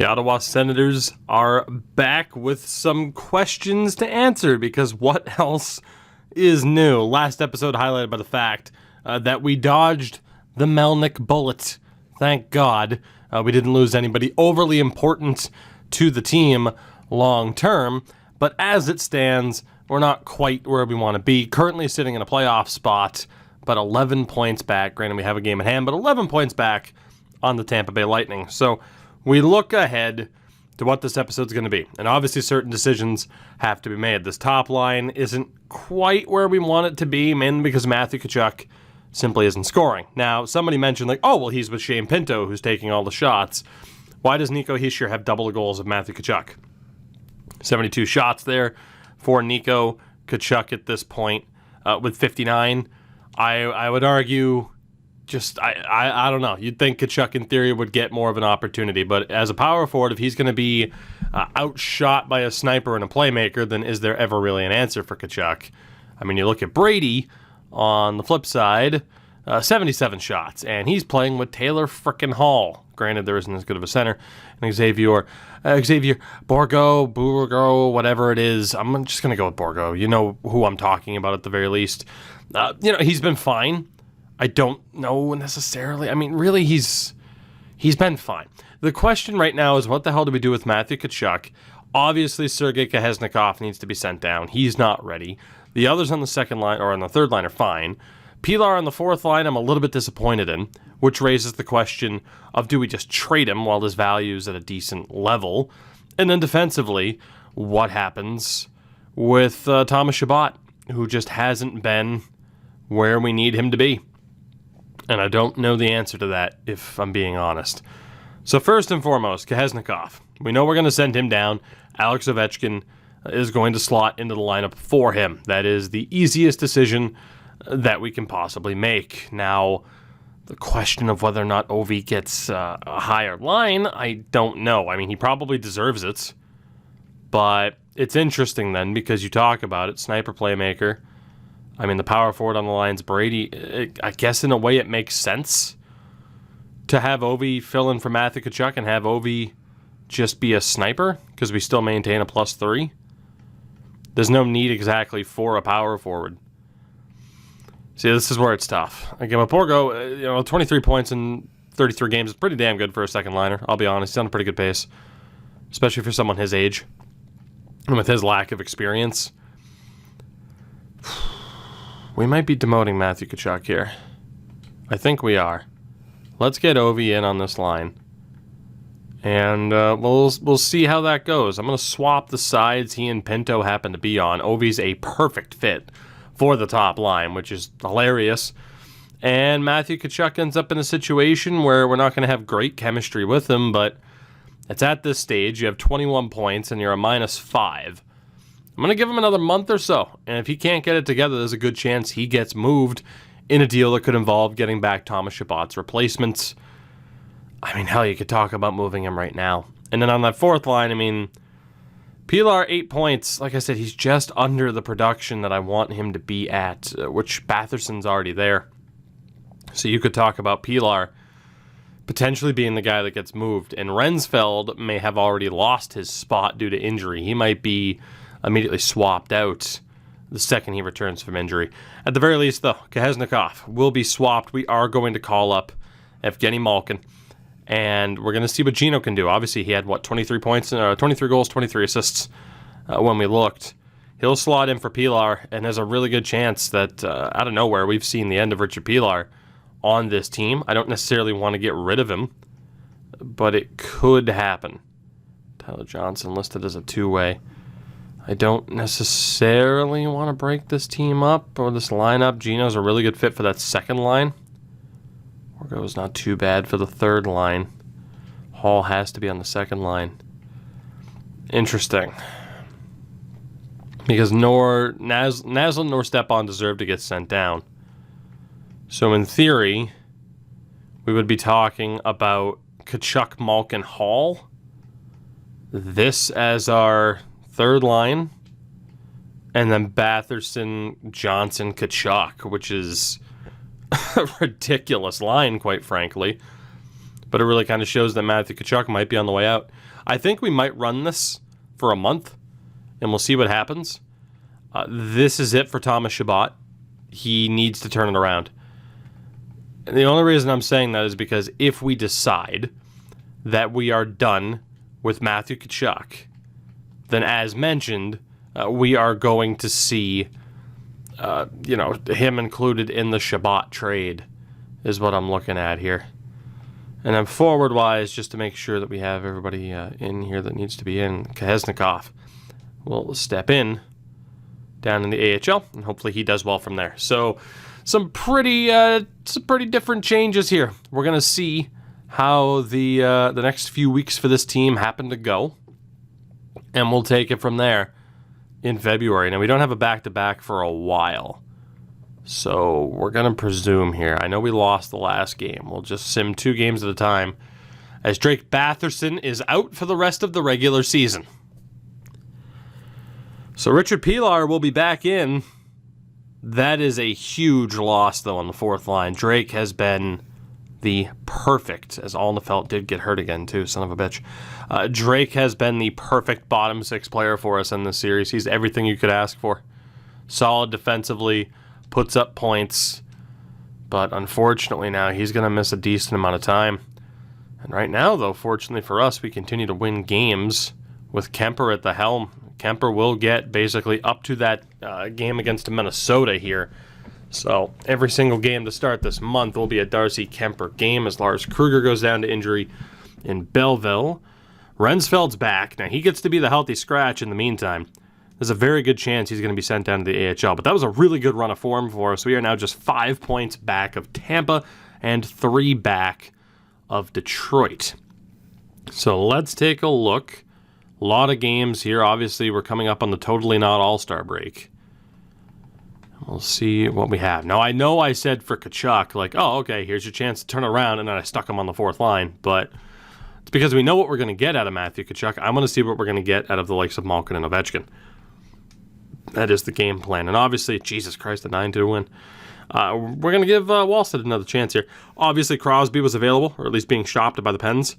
The Ottawa Senators are back with some questions to answer because what else is new? Last episode highlighted by the fact that we dodged the Melnick bullet. Thank God we didn't lose anybody overly important to the team long term. But as it stands, we're not quite where we want to be. Currently sitting in a playoff spot, but 11 points back. Granted, we have a game at hand, but 11 points back on the Tampa Bay Lightning. So we look ahead to what this episode's going to be. And obviously certain decisions have to be made. This top line isn't quite where we want it to be, mainly because Matthew Tkachuk simply isn't scoring. Now, somebody mentioned, he's with Shane Pinto, who's taking all the shots. Why does Nico Hischier have double the goals of Matthew Tkachuk? 72 shots there for Nico Tkachuk at this point with 59. I would argue... I don't know. You'd think Tkachuk, in theory, would get more of an opportunity. But as a power forward, if he's going to be outshot by a sniper and a playmaker, then is there ever really an answer for Tkachuk? I mean, you look at Brady on the flip side, 77 shots, and he's playing with Taylor frickin' Hall. Granted, there isn't as good of a center. And Xavier Bourgault, whatever it is. I'm just going to go with Bourgault. You know who I'm talking about at the very least. He's been fine. I don't know necessarily. I mean, really, he's been fine. The question right now is, what the hell do we do with Matthew Tkachuk? Obviously, Sergei Kahesnikov needs to be sent down. He's not ready. The others on the second line, or on the third line, are fine. Pilar on the fourth line, I'm a little bit disappointed in, which raises the question of, do we just trade him while his value is at a decent level? And then defensively, what happens with Thomas Chabot, who just hasn't been where we need him to be? And I don't know the answer to that, if I'm being honest. So first and foremost, Kahesnikov. We know we're going to send him down. Alex Ovechkin is going to slot into the lineup for him. That is the easiest decision that we can possibly make. Now, the question of whether or not Ovi gets a higher line, I don't know. I mean, he probably deserves it. But it's interesting then, because you talk about it, sniper playmaker. I mean, the power forward on the line's Brady. I guess in a way it makes sense to have Ovi fill in for Matthew Tkachuk and have Ovi just be a sniper because we still maintain a +3. There's no need exactly for a power forward. See, this is where it's tough. Again, with Bourgault, 23 points in 33 games is pretty damn good for a second liner. I'll be honest, he's on a pretty good pace, especially for someone his age and with his lack of experience. We might be demoting Matthew Tkachuk here. I think we are. Let's get Ovi in on this line. And we'll see how that goes. I'm going to swap the sides he and Pinto happen to be on. Ovi's a perfect fit for the top line, which is hilarious. And Matthew Tkachuk ends up in a situation where we're not going to have great chemistry with him, but it's at this stage. You have 21 points and you're a -5. I'm going to give him another month or so, and if he can't get it together, there's a good chance he gets moved in a deal that could involve getting back Thomas Chabot's replacements. I mean, hell, you could talk about moving him right now. And then on that fourth line, I mean, Pilar, 8 points. Like I said, he's just under the production that I want him to be at, which Batherson's already there. So you could talk about Pilar potentially being the guy that gets moved, and Rensfeld may have already lost his spot due to injury. He might be immediately swapped out the second he returns from injury. At the very least, though, Kahesnikov will be swapped. We are going to call up Evgeny Malkin, and we're going to see what Gino can do. Obviously, he had, 23 points, 23 goals, 23 assists when we looked. He'll slot in for Pilar, and there's a really good chance that, out of nowhere, we've seen the end of Richard Pilar on this team. I don't necessarily want to get rid of him, but it could happen. Tyler Johnson listed as a two-way. I don't necessarily want to break this team up or this lineup. Gino's a really good fit for that second line. Bourgault's not too bad for the third line. Hall has to be on the second line. Interesting. Because Naslund nor Stepan deserve to get sent down. So in theory, we would be talking about Tkachuk, Malkin, Hall. This as our third line, and then Batherson, Johnson, Tkachuk, which is a ridiculous line, quite frankly. But it really kind of shows that Matthew Tkachuk might be on the way out. I think we might run this for a month, and we'll see what happens. This is it for Thomas Chabot. He needs to turn it around. And the only reason I'm saying that is because if we decide that we are done with Matthew Tkachuk, then as mentioned, we are going to see, him included in the Chabot trade is what I'm looking at here. And then forward-wise, just to make sure that we have everybody in here that needs to be in, Kahesnikov will step in down in the AHL, and hopefully he does well from there. So some pretty different changes here. We're going to see how the next few weeks for this team happen to go, and we'll take it from there in February. Now, we don't have a back-to-back for a while, so we're going to presume here. I know we lost the last game. We'll just sim 2 games at a time, as Drake Batherson is out for the rest of the regular season. So Richard Pilar will be back in. That is a huge loss, though, on the fourth line. Drake has been the perfect, as Alnefelt did get hurt again, too, son of a bitch. Drake has been the perfect bottom 6 player for us in this series. He's everything you could ask for. Solid defensively, puts up points, but unfortunately now he's going to miss a decent amount of time. And right now, though, fortunately for us, we continue to win games with Kemper at the helm. Kemper will get basically up to that game against Minnesota here. So every single game to start this month will be a Darcy Kemper game as Lars Kruger goes down to injury in Belleville. Rensfeld's back. Now, he gets to be the healthy scratch in the meantime. There's a very good chance he's going to be sent down to the AHL, but that was a really good run of form for us. We are now just 5 points back of Tampa and 3 back of Detroit. So let's take a look. A lot of games here. Obviously, we're coming up on the totally not all-star break. We'll see what we have. Now, I know I said for Tkachuk, like, oh, okay, here's your chance to turn around, and then I stuck him on the fourth line, but it's because we know what we're going to get out of Matthew Tkachuk. I'm going to see what we're going to get out of the likes of Malkin and Ovechkin. That is the game plan. And obviously, Jesus Christ, a 9-2 win. We're going to give Wallstead another chance here. Obviously, Crosby was available, or at least being shopped by the Pens.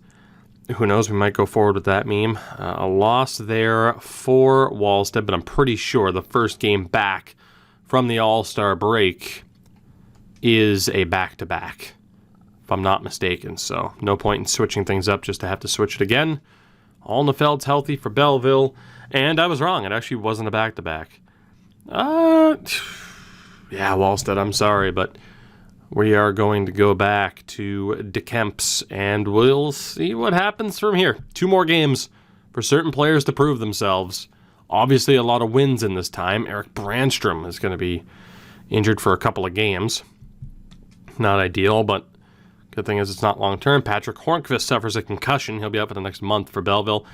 Who knows, we might go forward with that meme. A loss there for Wallstead, but I'm pretty sure the first game back from the All-Star break is a back-to-back, if I'm not mistaken. So no point in switching things up just to have to switch it again. Alnefeld's healthy for Belleville, and I was wrong. It actually wasn't a back-to-back. Yeah, Wallstead, I'm sorry, but we are going to go back to DeKemp's, and we'll see what happens from here. 2 more games for certain players to prove themselves. Obviously, a lot of wins in this time. Eric Brandstrom is going to be injured for a couple of games. Not ideal, but good thing is it's not long-term. Patrick Hornqvist suffers a concussion. He'll be out for the next month for Belleville.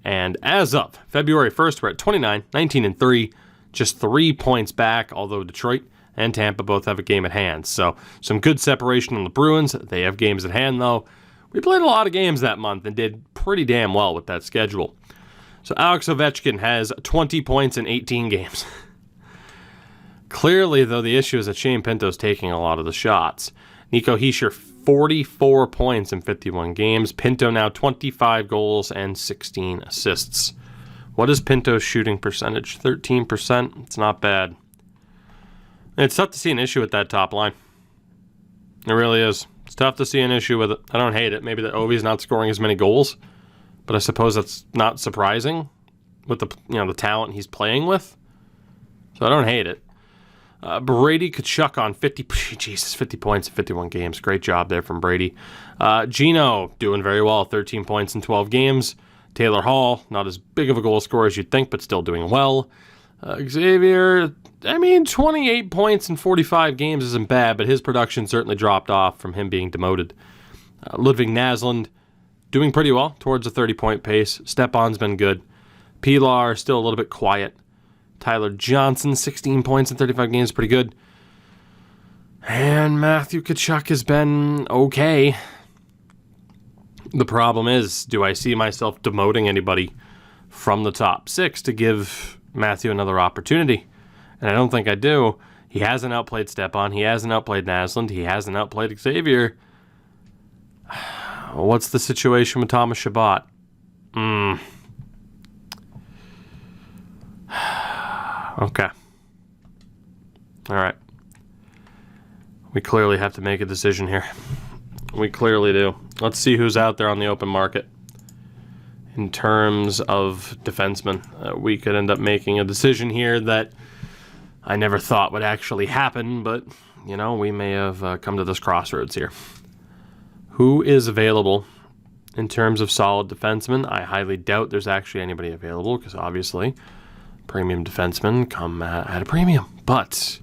And as of February 1st, we're at 29, 19-3, just 3 points back, although Detroit and Tampa both have a game at hand. So some good separation on the Bruins. They have games at hand, though. We played a lot of games that month and did pretty damn well with that schedule. So Alex Ovechkin has 20 points in 18 games. Clearly, though, the issue is that Shane Pinto's taking a lot of the shots. Nico Hischier, 44 points in 51 games. Pinto now 25 goals and 16 assists. What is Pinto's shooting percentage? 13%. It's not bad. It's tough to see an issue with that top line. It really is. It's tough to see an issue with it. I don't hate it. Maybe that Ovi's not scoring as many goals, but I suppose that's not surprising with the talent he's playing with. So I don't hate it. Brady Tkachuk on 50 points in 51 games. Great job there from Brady. Gino doing very well, 13 points in 12 games. Taylor Hall, not as big of a goal scorer as you'd think, but still doing well. Xavier, 28 points in 45 games isn't bad, but his production certainly dropped off from him being demoted. Ludwig Naslund doing pretty well towards a 30-point pace. Stepan's been good. Pilar still a little bit quiet. Tyler Johnson, 16 points in 35 games, pretty good. And Matthew Tkachuk has been okay. The problem is, do I see myself demoting anybody from the top 6 to give Matthew another opportunity? And I don't think I do. He hasn't outplayed Stepan. He hasn't outplayed Naslund. He hasn't outplayed Xavier. What's the situation with Thomas Chabot? Okay. All right. We clearly have to make a decision here. We clearly do. Let's see who's out there on the open market. In terms of defensemen, we could end up making a decision here that I never thought would actually happen, but, you know, we may have come to this crossroads here. Who is available in terms of solid defensemen? I highly doubt there's actually anybody available because obviously premium defensemen come at a premium. But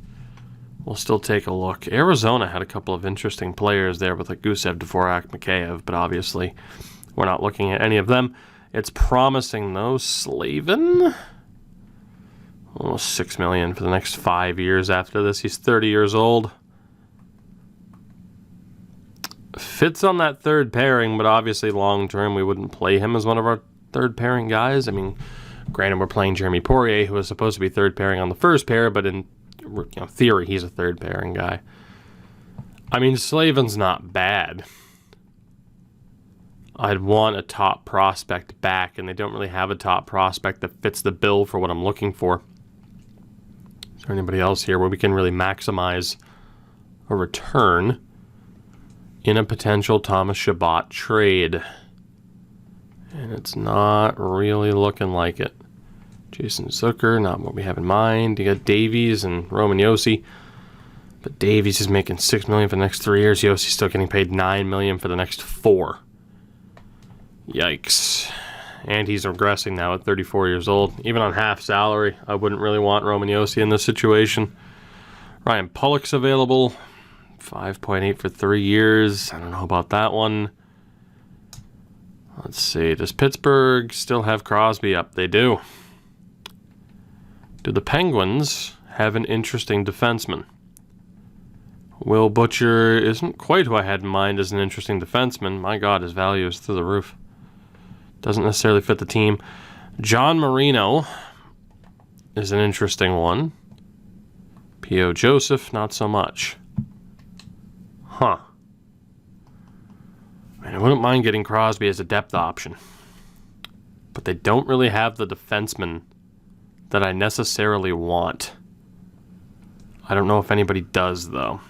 we'll still take a look. Arizona had a couple of interesting players there with like Gusev, Dvorak, Mikheyev, but obviously we're not looking at any of them. It's promising though. Slavin, almost $6 million for the next 5 years after this. He's 30 years old. Fits on that third pairing, but obviously long term we wouldn't play him as one of our third pairing guys. I mean, granted, we're playing Jeremy Poirier, who was supposed to be third pairing on the first pair, but in theory, he's a third pairing guy. I mean, Slavin's not bad. I'd want a top prospect back, and they don't really have a top prospect that fits the bill for what I'm looking for. Is there anybody else here where we can really maximize a return in a potential Thomas Chabot trade? And it's not really looking like it. Jason Zucker, not what we have in mind. You got Davies and Roman Josi. But Davies is making $6 million for the next 3 years. Josi's still getting paid $9 million for the next 4. Yikes. And he's regressing now at 34 years old. Even on half salary, I wouldn't really want Roman Josi in this situation. Ryan Pulock's available. 5.8 for 3 years. I don't know about that one. Let's see. Does Pittsburgh still have Crosby up? They do. Do the Penguins have an interesting defenseman? Will Butcher isn't quite who I had in mind as an interesting defenseman. My God, his value is through the roof. Doesn't necessarily fit the team. John Marino is an interesting one. P.O. Joseph, not so much. Huh. I wouldn't mind getting Crosby as a depth option. But they don't really have the defenseman that I necessarily want. I don't know if anybody does, though.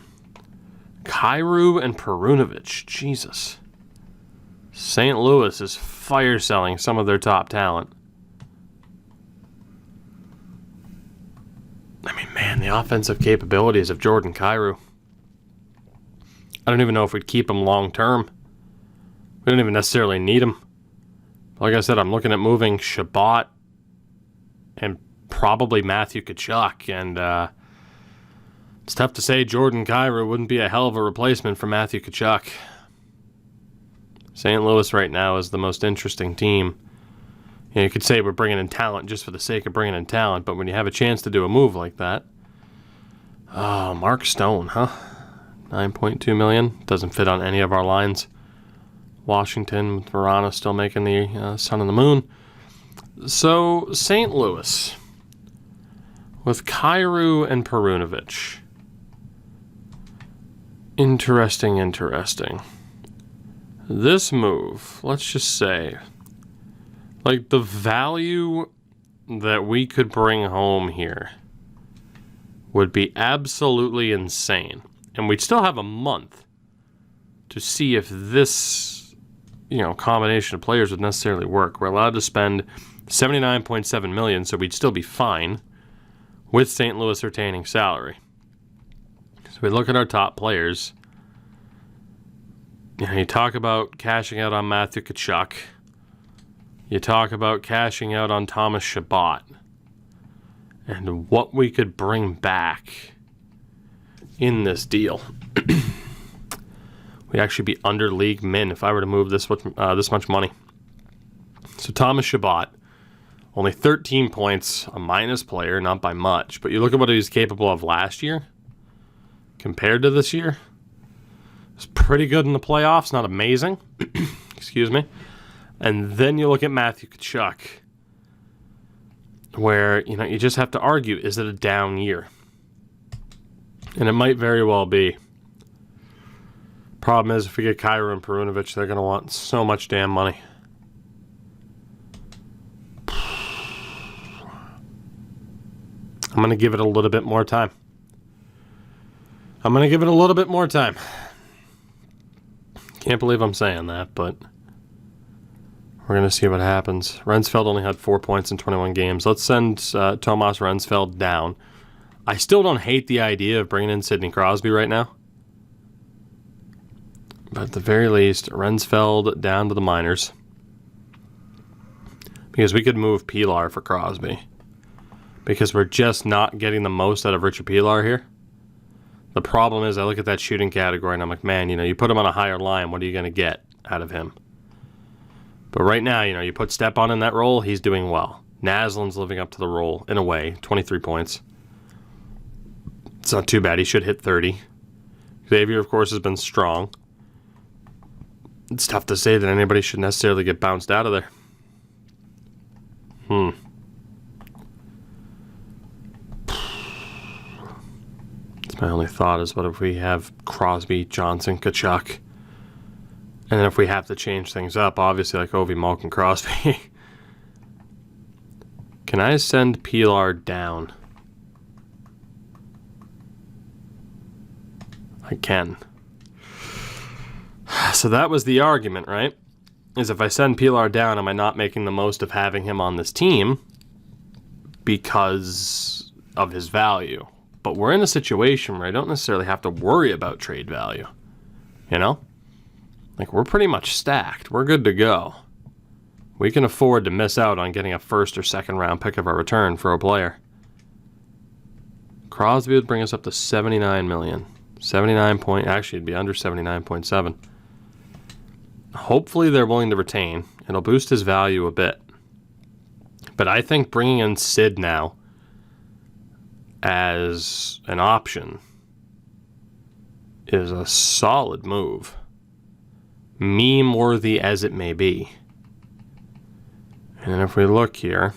Kyrou and Perunovic. Jesus. St. Louis is fire selling some of their top talent. I mean, man, the offensive capabilities of Jordan Kyrou. I don't even know if we'd keep him long term. We don't even necessarily need him. Like I said, I'm looking at moving Chabot and probably Matthew Tkachuk. And it's tough to say Jordan Kyrou wouldn't be a hell of a replacement for Matthew Tkachuk. St. Louis right now is the most interesting team. You know, you could say we're bringing in talent just for the sake of bringing in talent, but when you have a chance to do a move like that... Oh, Mark Stone, huh? $9.2 million. Doesn't fit on any of our lines. Washington with Verona still making the sun and the moon. So, St. Louis with Kyrou and Perunovic. Interesting. This move, let's just say, like the value that we could bring home here would be absolutely insane. And we'd still have a month to see if this, combination of players would necessarily work. We're allowed to spend $79.7 million, so we'd still be fine with St. Louis retaining salary. So we look at our top players. You talk about cashing out on Matthew Tkachuk. You talk about cashing out on Thomas Chabot. And what we could bring back in this deal. We'd actually be under league min if I were to move this much money. So Thomas Chabot, only 13 points, a minus player, not by much. But you look at what he was capable of last year compared to this year. It's pretty good in the playoffs, not amazing. Excuse me. And then you look at Matthew Tkachuk, where, you just have to argue, is it a down year? And it might very well be. Problem is, if we get Kyrou and Perunovic, they're going to want so much damn money. I'm going to give it a little bit more time. I'm going to give it a little bit more time. Can't believe I'm saying that, but we're going to see what happens. Rensfeld only had 4 points in 21 games. Let's send Tomas Rensfeld down. I still don't hate the idea of bringing in Sidney Crosby right now. But at the very least, Rensfeld down to the minors. Because we could move Pilar for Crosby. Because we're just not getting the most out of Richard Pilar here. The problem is I look at that shooting category and I'm like, man, you put him on a higher line, what are you going to get out of him? But right now, you put Stepan in that role, he's doing well. Naslin's living up to the role in a way, 23 points. It's not too bad, he should hit 30. Xavier, of course, has been strong. It's tough to say that anybody should necessarily get bounced out of there. That's my only thought is what if we have Crosby, Johnson, Tkachuk, and then if we have to change things up, obviously like Ovi, Malkin, Crosby. Can I send Pilar down? I can. So that was the argument, right? Is if I send Pilar down, am I not making the most of having him on this team because of his value? But we're in a situation where I don't necessarily have to worry about trade value. Like, we're pretty much stacked. We're good to go. We can afford to miss out on getting a first or second round pick of our return for a player. Crosby would bring us up to $79 million. 79 point, actually it'd be under 79.7. Hopefully they're willing to retain. It'll boost his value a bit. But I think bringing in Sid now as an option is a solid move. Meme-worthy as it may be. And if we look here,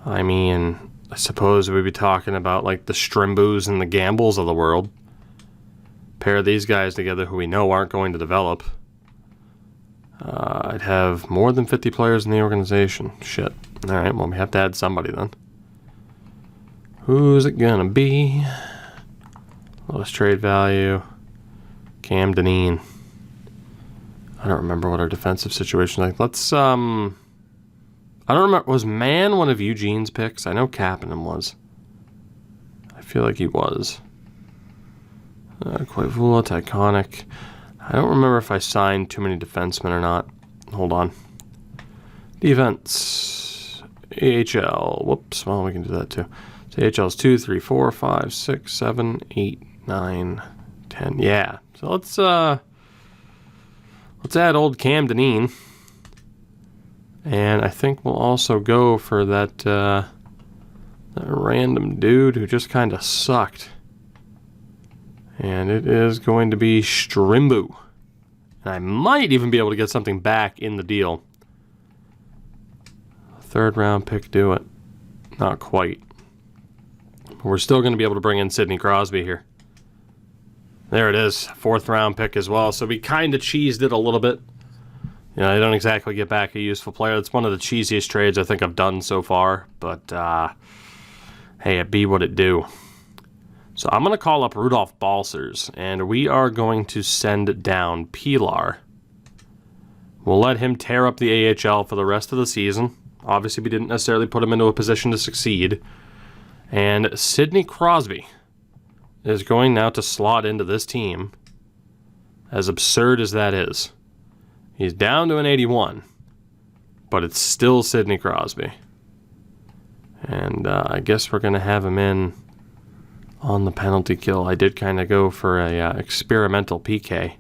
I mean, I suppose we'd be talking about like the Strimboos and the Gambles of the world. Pair these guys together who we know aren't going to develop. I'd have more than 50 players in the organization. Shit. Alright, well, we have to add somebody then. Who's it gonna be? Lowest trade value. Cam Dineen. I don't remember what our defensive situation is like. Let's, I don't remember. Was Mann one of Eugene's picks? I know Kapanen was. I feel like he was. Koivula, Tyconic. I don't remember if I signed too many defensemen or not. Hold on. Defense. AHL. Whoops. Well, we can do that too. So AHL is 2, 3, 4, 5, 6, 7, 8, 9, 10. Yeah. So let's add old Cam Dineen. And I think we'll also go for that random dude who just kind of sucked. And it is going to be Strimbo. And I might even be able to get something back in the deal. Third round pick, do it. Not quite. But we're still going to be able to bring in Sidney Crosby here. There it is. Fourth round pick as well. So we kind of cheesed it a little bit. I don't exactly get back a useful player. It's one of the cheesiest trades I think I've done so far. But, hey, it be what it do. So I'm going to call up Rudolph Balcers, and we are going to send down Pilar. We'll let him tear up the AHL for the rest of the season. Obviously, we didn't necessarily put him into a position to succeed. And Sidney Crosby is going now to slot into this team, as absurd as that is. He's down to an 81, but it's still Sidney Crosby. And I guess we're going to have him in on the penalty kill. I did kind of go for a experimental PK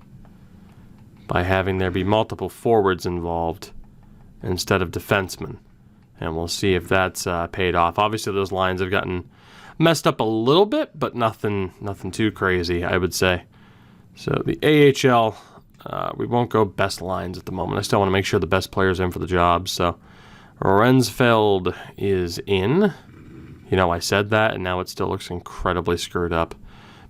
by having there be multiple forwards involved instead of defensemen. And we'll see if that's paid off. Obviously, those lines have gotten messed up a little bit, but nothing too crazy, I would say. So the AHL, we won't go best lines at the moment. I still want to make sure the best player's in for the job. So Rensfeld is in. I said that, and now it still looks incredibly screwed up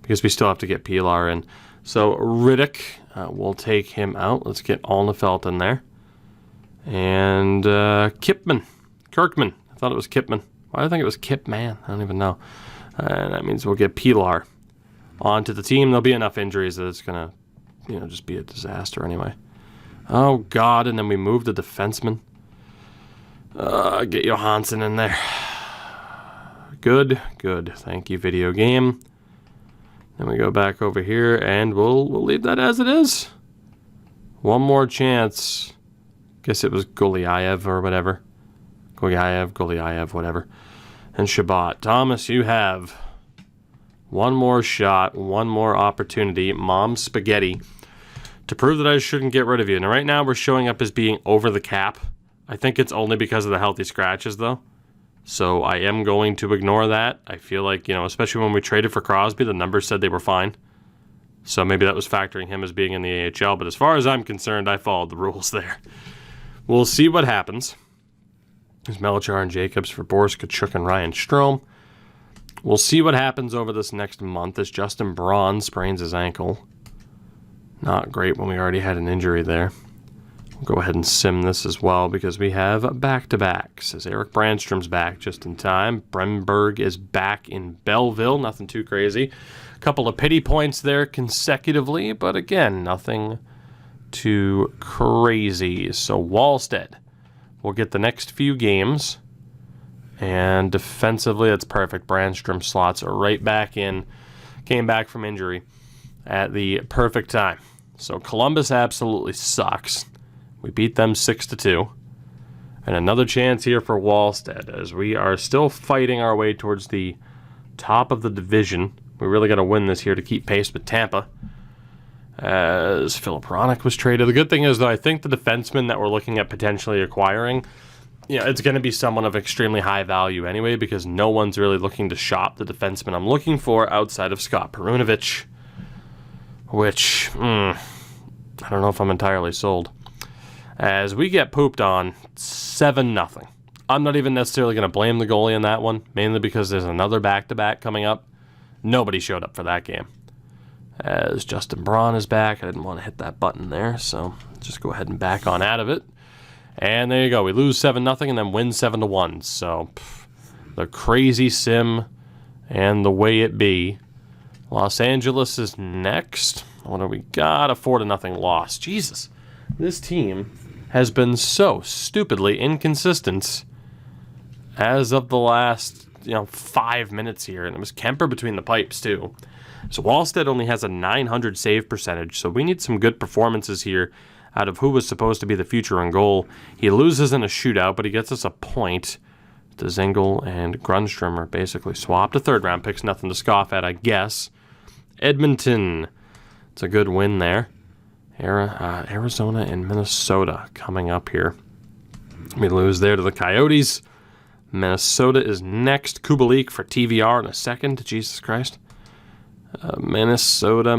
because we still have to get Pilar in. So Riddick, we'll take him out. Let's get Alnefelt in there. And Kirkman. I thought it was Kipman. Why do I think it was Kip Mann? I don't even know. And that means we'll get Pilar onto the team. There'll be enough injuries that it's going to, just be a disaster anyway. Oh, God, and then we move the defenseman. Get Johansson in there. Good. Thank you, video game. Then we go back over here, and we'll leave that as it is. One more chance. Guess it was Golyayev or whatever. Golyayev, whatever. And Chabot. Thomas, you have one more shot, one more opportunity. Mom's spaghetti. To prove that I shouldn't get rid of you. Now, right now, we're showing up as being over the cap. I think it's only because of the healthy scratches, though. So I am going to ignore that. I feel like, especially when we traded for Crosby, the numbers said they were fine. So maybe that was factoring him as being in the AHL. But as far as I'm concerned, I followed the rules there. We'll see what happens. There's Melchar and Jacobs for Boris Kachuk and Ryan Strome. We'll see what happens over this next month as Justin Braun sprains his ankle. Not great when we already had an injury there. We'll go ahead and sim this as well because we have back-to-backs. As Eric Brandstrom's back just in time. Bremberg is back in Belleville. Nothing too crazy. A couple of pity points there consecutively, but again, nothing too crazy. So Wallstead will get the next few games. And defensively, that's perfect. Brandstrom slots are right back in. Came back from injury at the perfect time. So Columbus absolutely sucks. We beat them 6-2. And another chance here for Wallstead as we are still fighting our way towards the top of the division. We really got to win this here to keep pace with Tampa. As Philip Hronek was traded. The good thing is, though, I think the defenseman that we're looking at potentially acquiring, it's going to be someone of extremely high value anyway because no one's really looking to shop the defenseman I'm looking for outside of Scott Perunovich. Which, I don't know if I'm entirely sold. As we get pooped on 7-0. I'm not even necessarily going to blame the goalie in that one, mainly because there's another back-to-back coming up. Nobody showed up for that game. As Justin Braun is back, I didn't want to hit that button there, so just go ahead and back on out of it. And there you go. We lose 7-0 and then win 7-1. So, the crazy sim and the way it be. Los Angeles is next. What do we got? A 4-0 loss. Jesus. This team has been so stupidly inconsistent as of the last, 5 minutes here. And it was Kemper between the pipes, too. So Wallstead only has a 900 save percentage. So we need some good performances here out of who was supposed to be the future in goal. He loses in a shootout, but he gets us a point. Dzingel and Grundstrom are basically swapped. A third-round pick's nothing to scoff at, I guess. Edmonton. It's a good win there. Arizona and Minnesota coming up here. We lose there to the Coyotes. Minnesota is next. Kubalik for TVR in a second. Jesus Christ. Minnesota.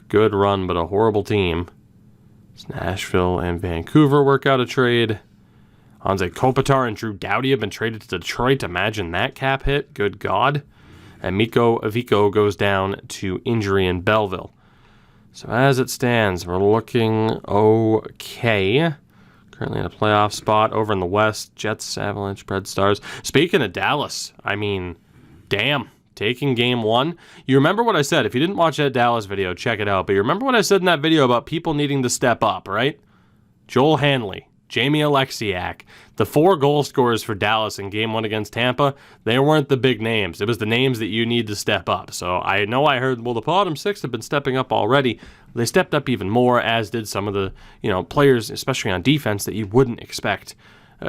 Good run, but a horrible team. It's Nashville and Vancouver work out a trade. Anze Kopitar and Drew Doughty have been traded to Detroit. Imagine that cap hit. Good God. And Mikko Avico goes down to injury in Belleville. So as it stands, we're looking okay. Currently in a playoff spot over in the West. Jets, Avalanche, Red Stars. Speaking of Dallas, damn. Taking game one. You remember what I said. If you didn't watch that Dallas video, check it out. But you remember what I said in that video about people needing to step up, right? Joel Hanley, Jamie Alexiak, the 4 goal scorers for Dallas in game 1 against Tampa, they weren't the big names. It was the names that you need to step up. So I know I heard, well, the bottom 6 have been stepping up already. They stepped up even more, as did some of the players, especially on defense, that you wouldn't expect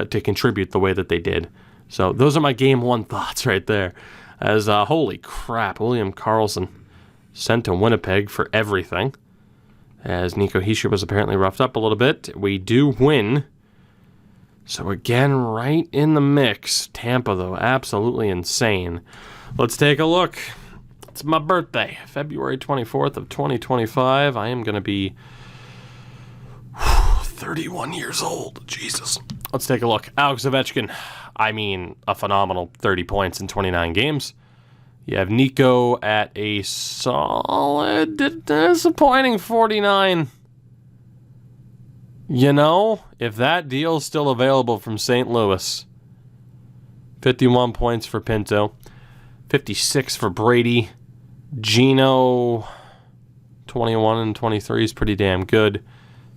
to contribute the way that they did. So those are my game 1 thoughts right there. As, holy crap, William Karlsson sent to Winnipeg for everything. As Nico Hischier was apparently roughed up a little bit. We do win. So again, right in the mix. Tampa, though, absolutely insane. Let's take a look. It's my birthday, February 24th of 2025. I am going to be 31 years old. Jesus. Let's take a look. Alex Ovechkin. A phenomenal 30 points in 29 games. You have Nico at a solid, disappointing 49. If that deal's still available from St. Louis, 51 points for Pinto. 56 for Brady. Gino, 21 and 23 is pretty damn good.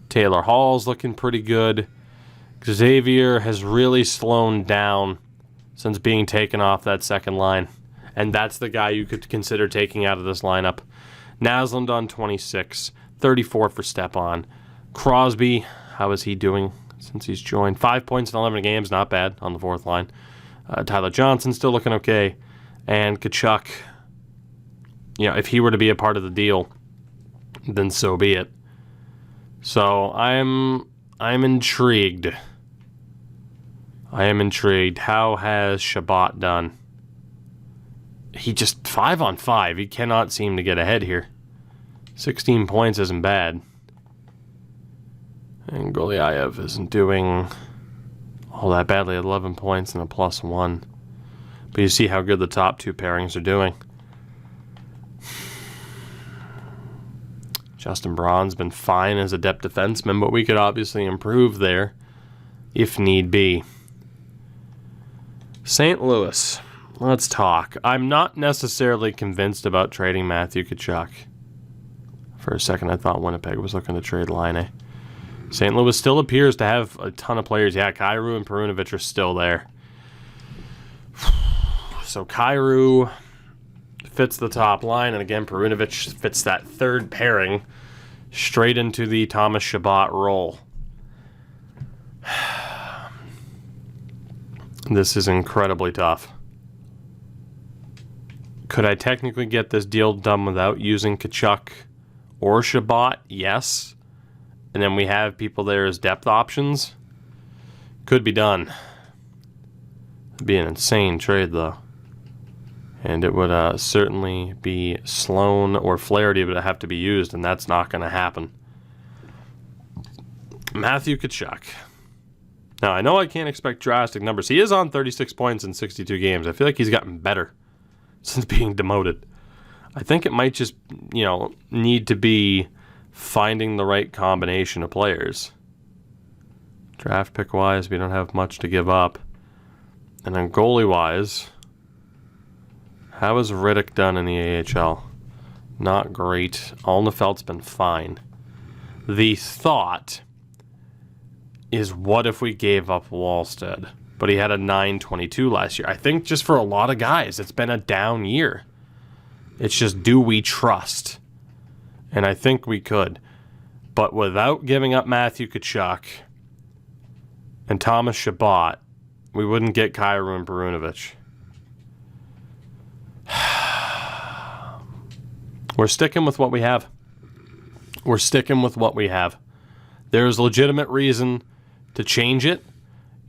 Taylor Hall's looking pretty good. Xavier has really slowed down since being taken off that second line. And that's the guy you could consider taking out of this lineup. Naslund on 26. 34 for Stepan. Crosby, how is he doing since he's joined? 5 points in 11 games, not bad on the fourth line. Tyler Johnson still looking okay. And Tkachuk, if he were to be a part of the deal, then so be it. So I'm intrigued. I am intrigued. How has Chabot done? He just 5-on-5. He cannot seem to get ahead here. 16 points isn't bad. And Golyayev isn't doing all that badly. 11 points and a +1. But you see how good the top two pairings are doing. Justin Braun's been fine as a depth defenseman, but we could obviously improve there if need be. St. Louis. Let's talk. I'm not necessarily convinced about trading Matthew Tkachuk. For a second, I thought Winnipeg was looking to trade Laine. St. Louis still appears to have a ton of players. Yeah, Kyrou and Perunovic are still there. So Kyrou fits the top line, and again, Perunovic fits that third pairing straight into the Thomas Chabot role. This is incredibly tough. Could I technically get this deal done without using Tkachuk or Chabot? Yes. And then we have people there as depth options. Could be done. It'd be an insane trade, though. And it would certainly be Sloan or Flaherty would have to be used, and that's not going to happen. Matthew Tkachuk. Now, I know I can't expect drastic numbers. He is on 36 points in 62 games. I feel like he's gotten better since being demoted. I think it might just, need to be finding the right combination of players. Draft pick-wise, we don't have much to give up. And then goalie-wise, how has Riddick done in the AHL? Not great. Alnefeld's been fine. The thought is, what if we gave up Wallstead? But he had a 9.22 last year. I think just for a lot of guys, it's been a down year. It's just, do we trust? And I think we could. But without giving up Matthew Tkachuk and Thomas Chabot, we wouldn't get Kyrou and Perunovic. We're sticking with what we have. We're sticking with what we have. There's legitimate reason to change it.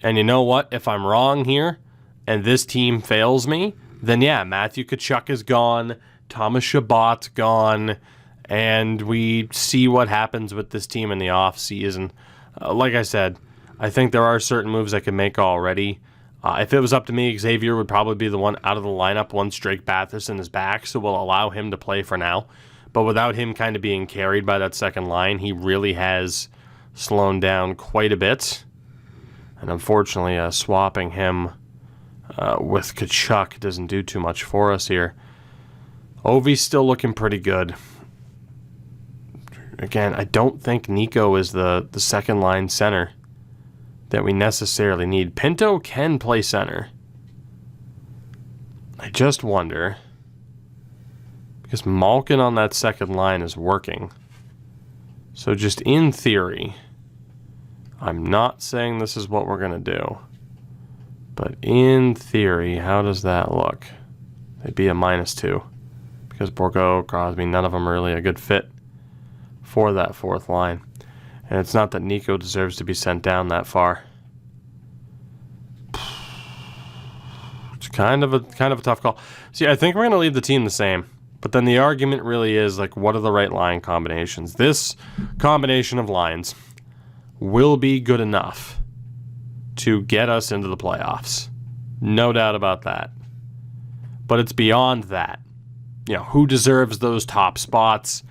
And you know what? If I'm wrong here and this team fails me, then yeah, Matthew Tkachuk is gone. Thomas Chabot's gone. And we see what happens with this team in the offseason. Like I said, I think there are certain moves I can make already. If it was up to me, Xavier would probably be the one out of the lineup once Drake Batherson is back, so we'll allow him to play for now. But without him kind of being carried by that second line, he really has slowed down quite a bit. And unfortunately, swapping him with Tkachuk doesn't do too much for us here. Ovi's still looking pretty good. Again, I don't think Nico is the second line center that we necessarily need. Pinto can play center. I just wonder, because Malkin on that second line is working. So just in theory, I'm not saying this is what we're going to do, but in theory, how does that look? They'd be a -2 because Bourgault, Crosby, none of them are really a good fit for that fourth line. And it's not that Nico deserves to be sent down that far. It's kind of a tough call. See, I think we're going to leave the team the same. But then the argument really is, what are the right line combinations? This combination of lines will be good enough to get us into the playoffs. No doubt about that. But it's beyond that. Who deserves those top spots?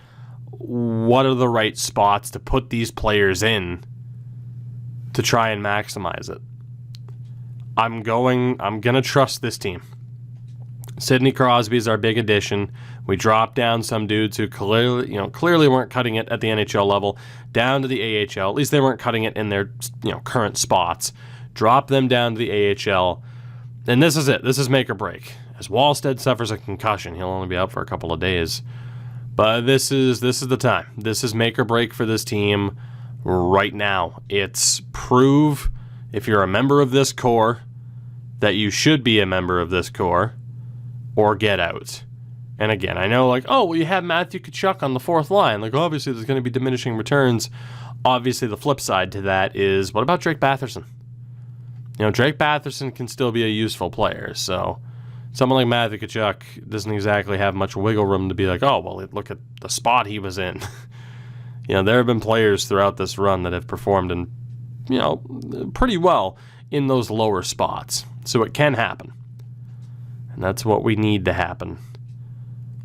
What are the right spots to put these players in to try and maximize it? I'm going to trust this team. Sidney Crosby is our big addition. We dropped down some dudes who clearly weren't cutting it at the NHL level down to the AHL. At least they weren't cutting it in their current spots. Drop them down to the AHL. And this is it. This is make or break. As Wallstead suffers a concussion, he'll only be out for a couple of days. But this is the time. This is make or break for this team right now. It's prove, if you're a member of this core, that you should be a member of this core, or get out. And again, I know you have Matthew Tkachuk on the fourth line. Obviously there's going to be diminishing returns. Obviously the flip side to that is, what about Drake Batherson? Drake Batherson can still be a useful player, so someone like Matthew Tkachuk doesn't exactly have much wiggle room to be look at the spot he was in. There have been players throughout this run that have performed pretty well in those lower spots. So it can happen. And that's what we need to happen.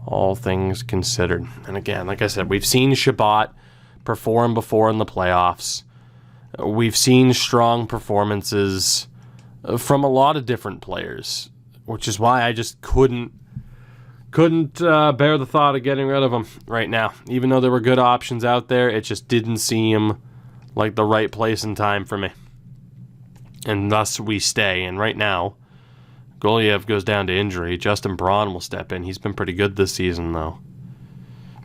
All things considered. And again, like I said, we've seen Chabot perform before in the playoffs. We've seen strong performances from a lot of different players, which is why I just couldn't bear the thought of getting rid of him right now. Even though there were good options out there, it just didn't seem like the right place and time for me. And thus we stay. And right now, Goliev goes down to injury. Justin Braun will step in. He's been pretty good this season, though.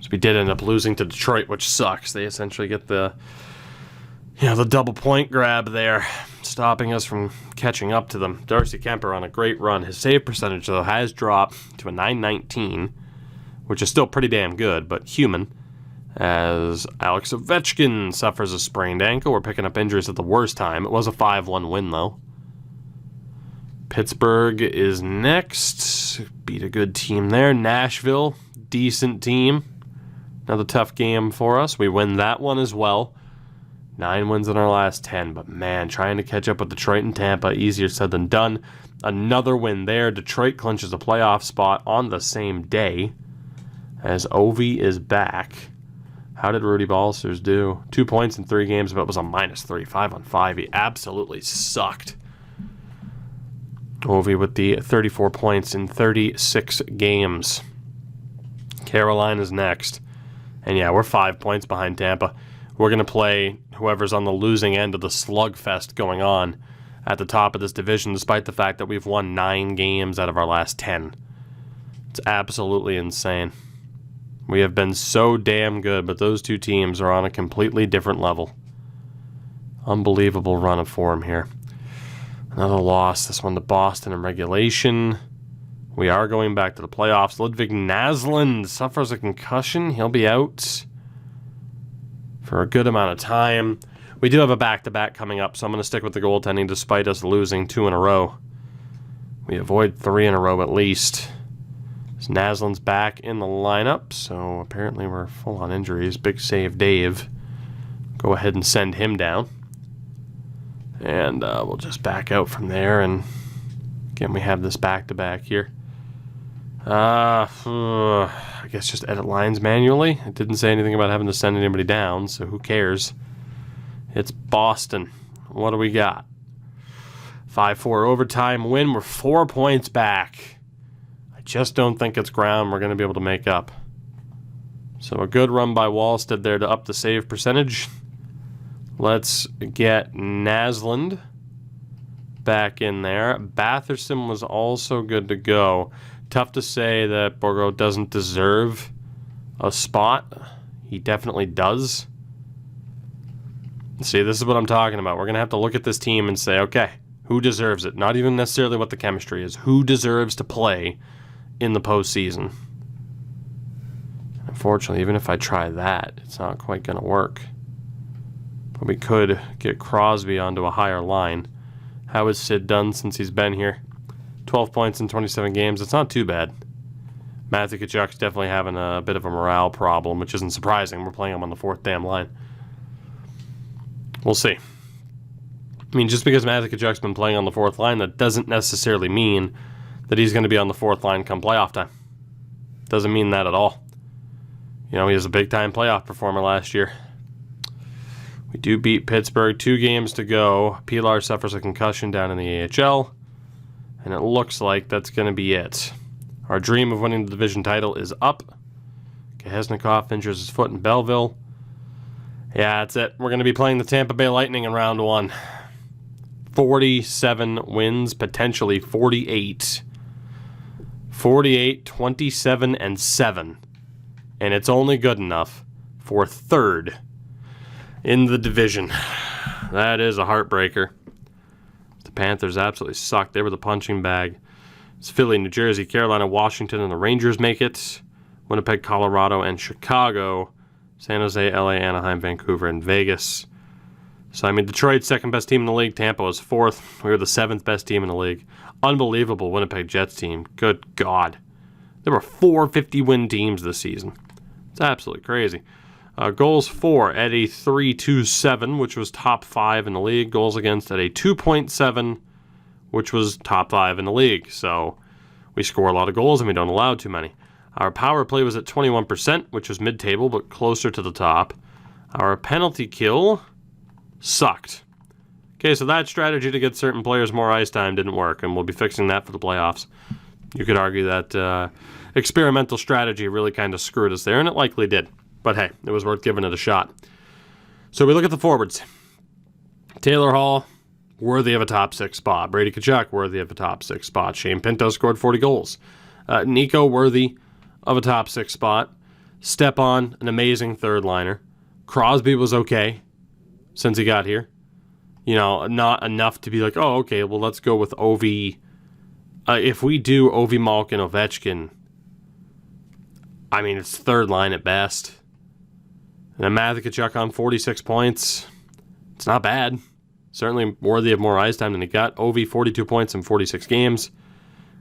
So we did end up losing to Detroit, which sucks. They essentially get the double point grab there, stopping us from catching up to them. Darcy Kemper on a great run. His save percentage, though, has dropped to a .919, which is still pretty damn good, but human, as Alex Ovechkin suffers a sprained ankle. We're picking up injuries at the worst time. It was a 5-1 win, though. Pittsburgh is next. Beat a good team there. Nashville, decent team. Another tough game for us. We win that one as well. 9 wins in our last 10, but man, trying to catch up with Detroit and Tampa, easier said than done. Another win there. Detroit clinches a playoff spot on the same day as Ovi is back. How did Rudy Balcers do? 2 points in 3 games, but it was a -3, 5-on-5. He absolutely sucked. Ovi with the 34 points in 36 games. Carolina's next. And yeah, we're 5 points behind Tampa. We're going to play whoever's on the losing end of the slugfest going on at the top of this division, despite the fact that we've won 9 games out of our last 10. It's absolutely insane. We have been so damn good, but those two teams are on a completely different level. Unbelievable run of form here. Another loss, this one to Boston in regulation. We are going back to the playoffs. Ludwig Naslund suffers a concussion. He'll be out for a good amount of time. We do have a back-to-back coming up, so I'm going to stick with the goaltending despite us losing 2 in a row. We avoid 3 in a row at least. So Naslund's back in the lineup, so apparently we're full on injuries. Big save, Dave. Go ahead and send him down. And we'll just back out from there, and again, we have this back-to-back here. I guess just edit lines manually. It didn't say anything about having to send anybody down, so who cares? It's Boston. What do we got? 5-4 overtime win. We're 4 points back. I just don't think it's ground we're going to be able to make up. So a good run by Wallstead there to up the save percentage. Let's get Naslund back in there. Batherson was also good to go. Tough to say that Bourgault doesn't deserve a spot. He definitely does. See, this is what I'm talking about. We're going to have to look at this team and say, okay, who deserves it? Not even necessarily what the chemistry is. Who deserves to play in the postseason? Unfortunately, even if I try that, it's not quite going to work. But we could get Crosby onto a higher line. How has Sid done since he's been here? 12 points in 27 games. It's not too bad. Matthew Tkachuk's definitely having a bit of a morale problem, which isn't surprising. We're playing him on the 4th damn line. We'll see. I mean, just because Matthew Tkachuk's been playing on the 4th line, that doesn't necessarily mean that he's going to be on the 4th line come playoff time. Doesn't mean that at all. You know, he was a big-time playoff performer last year. We do beat Pittsburgh. 2 games to go. Pilar suffers a concussion down in the AHL. And it looks like that's going to be it. Our dream of winning the division title is up. Kahesnikov injures his foot in Belleville. Yeah, that's it. We're going to be playing the Tampa Bay Lightning in round 1. 47 wins, potentially 48. 48, 27, and 7. And it's only good enough for 3rd in the division. That is a heartbreaker. The Panthers absolutely suck. They were the punching bag. It's Philly, New Jersey, Carolina, Washington, and the Rangers make it. Winnipeg, Colorado, and Chicago. San Jose, LA, Anaheim, Vancouver, and Vegas. So, I mean, Detroit's second best team in the league. Tampa was 4th. We were the 7th best team in the league. Unbelievable Winnipeg Jets team. Good God. There were 4 50-win teams this season. It's absolutely crazy. Goals for at a 3.27, which was top 5 in the league. Goals against at a 2.7, which was top 5 in the league. So we score a lot of goals and we don't allow too many. Our power play was at 21%, which was mid-table, but closer to the top. Our penalty kill sucked. Okay, so that strategy to get certain players more ice time didn't work, and we'll be fixing that for the playoffs. You could argue that experimental strategy really kind of screwed us there, and it likely did. But hey, it was worth giving it a shot. So we look at the forwards. Taylor Hall, worthy of a top 6 spot. Brady Tkachuk, worthy of a top 6 spot. Shane Pinto scored 40 goals. Nico, worthy of a top 6 spot. Stepan, an amazing third liner. Crosby was okay since he got here. You know, not enough to be like, oh, okay, well, let's go with Ovi. If we do Ovi, Malkin, Ovechkin, I mean, it's third line at best. And then Matthew Tkachuk on 46 points. It's not bad. Certainly worthy of more ice time than he got. Ovi, 42 points in 46 games.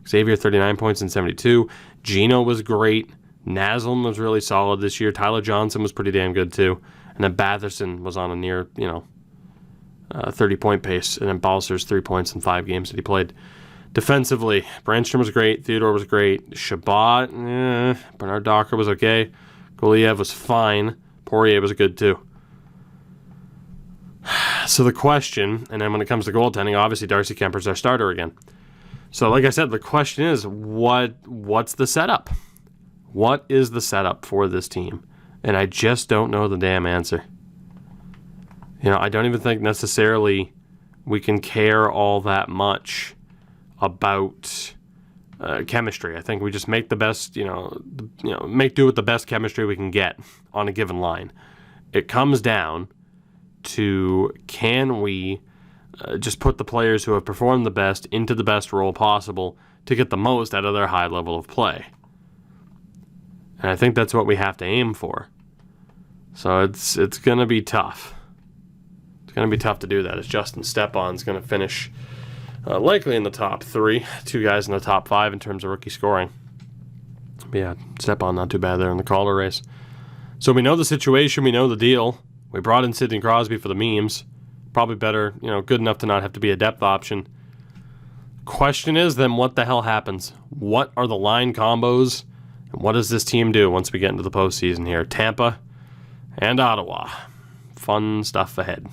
Xavier, 39 points in 72. Gino was great. Naslem was really solid this year. Tyler Johnson was pretty damn good, too. And then Batherson was on a near, 30-point pace. And then Balser's 3 points in 5 games that he played. Defensively, Brandstrom was great. Theodore was great. Chabot, Bernard Docker was okay. Goliev was fine. Poirier was good, too. So the question, and then when it comes to goaltending, obviously Darcy Kemper's our starter again. So like I said, the question is, what's the setup? What is the setup for this team? And I just don't know the damn answer. I don't even think necessarily we can care all that much about chemistry. I think we just make the best, make do with the best chemistry we can get on a given line. It comes down to, can we just put the players who have performed the best into the best role possible to get the most out of their high level of play? And I think that's what we have to aim for. So it's going to be tough. It's going to be tough to do that, as Justin Stepan's going to finish likely in the top 3. 2 guys in the top 5 in terms of rookie scoring. But yeah, Stepan not too bad there in the Calder race. So we know the situation. We know the deal. We brought in Sidney Crosby for the memes. Probably better, good enough to not have to be a depth option. Question is, then what the hell happens? What are the line combos? And what does this team do once we get into the postseason here? Tampa and Ottawa. Fun stuff ahead.